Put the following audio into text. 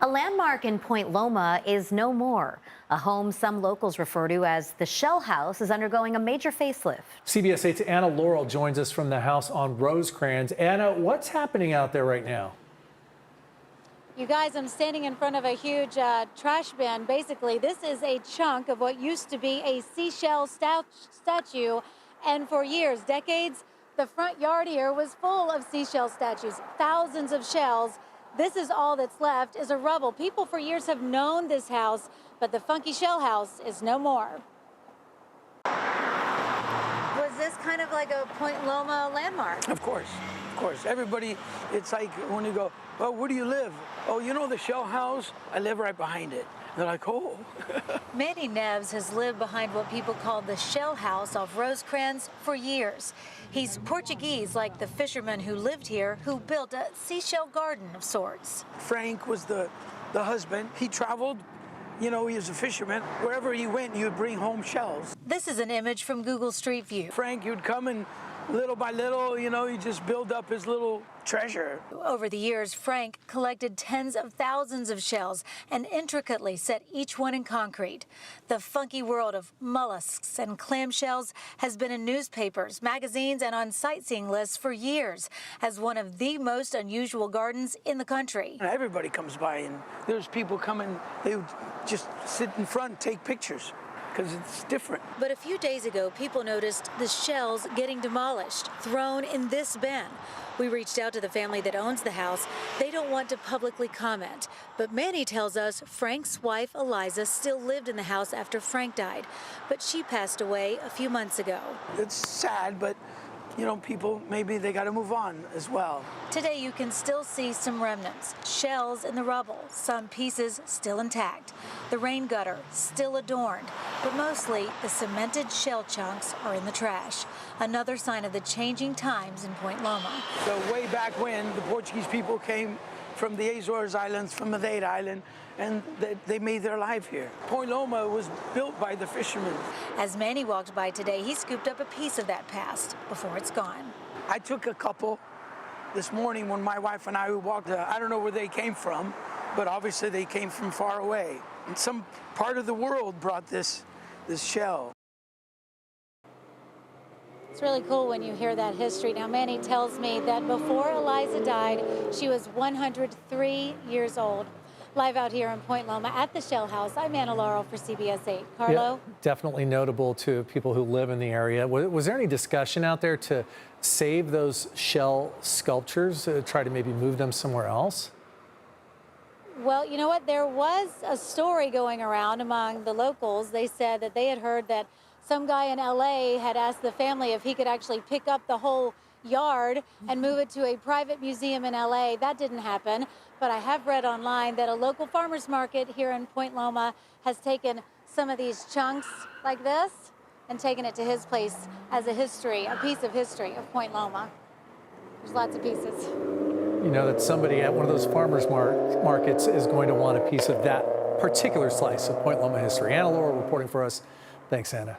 A landmark in Point Loma is no more. A home some locals refer to as the Shell House is undergoing a major facelift. CBS 8's Anna Laurel joins us from the house on Rosecrans. Anna, what's happening out there right now? You guys, I'm standing in front of a huge trash bin. Basically, this is a chunk of what used to be a seashell statue. And for years, decades, the front yard here was full of seashell statues, thousands of shells. This is all that's left is a rubble. People for years have known this house, but the funky Shell House is no more. Was this kind of like a Point Loma landmark? Of course. Everybody, it's like when you go, well, where do you live? Oh, you know the Shell House? I live right behind it. They're like, oh. Manny Neves has lived behind what people call the Shell House off Rosecrans for years. He's Portuguese, like the fisherman who lived here, who built a seashell garden of sorts. Frank was the husband. He traveled, you know, he was a fisherman. Wherever he went, he would bring home shells. This is an image from Google Street View. Frank, he would come and little by little, you know, he just build up his little treasure. Over the years, Frank collected tens of thousands of shells and intricately set each one in concrete. The funky world of mollusks and clam shells has been in newspapers, magazines, and on sightseeing lists for years as one of the most unusual gardens in the country. Everybody comes by, and there's people coming, they would just sit in front, take pictures, because it's different. But a few days ago, people noticed the shells getting demolished, thrown in this bin. We reached out to the family that owns the house. They don't want to publicly comment. But Manny tells us Frank's wife, Eliza, still lived in the house after Frank died. But she passed away a few months ago. It's sad, but you know, people, maybe they got to move on as well. Today, you can still see some remnants, shells in the rubble, some pieces still intact. The rain gutter still adorned, but mostly the cemented shell chunks are in the trash. Another sign of the changing times in Point Loma. So way back when the Portuguese people came from the Azores Islands, from Madeira Island, and they made their life here. Point Loma was built by the fishermen. As Manny walked by today, he scooped up a piece of that past before it's gone. I took a couple this morning when my wife and I walked. I don't know where they came from, but obviously they came from far away. And some part of the world brought this shell. It's really cool when you hear that history. Now, Manny tells me that before Eliza died, she was 103 years old. Live out here in Point Loma at the Shell House, I'm Anna Laurel for CBS 8. Carlo? Yeah, definitely notable to people who live in the area. Was there any discussion out there to save those shell sculptures, try to maybe move them somewhere else? Well, you know what? There was a story going around among the locals. They said that they had heard that some guy in LA had asked the family if he could actually pick up the whole yard and move it to a private museum in LA. That didn't happen, but I have read online that a local farmers market here in Point Loma has taken some of these chunks like this and taken it to his place as a piece of history of Point Loma. There's lots of pieces. You know that somebody at one of those farmers markets is going to want a piece of that particular slice of Point Loma history. Anna Laurel reporting for us. Thanks, Anna.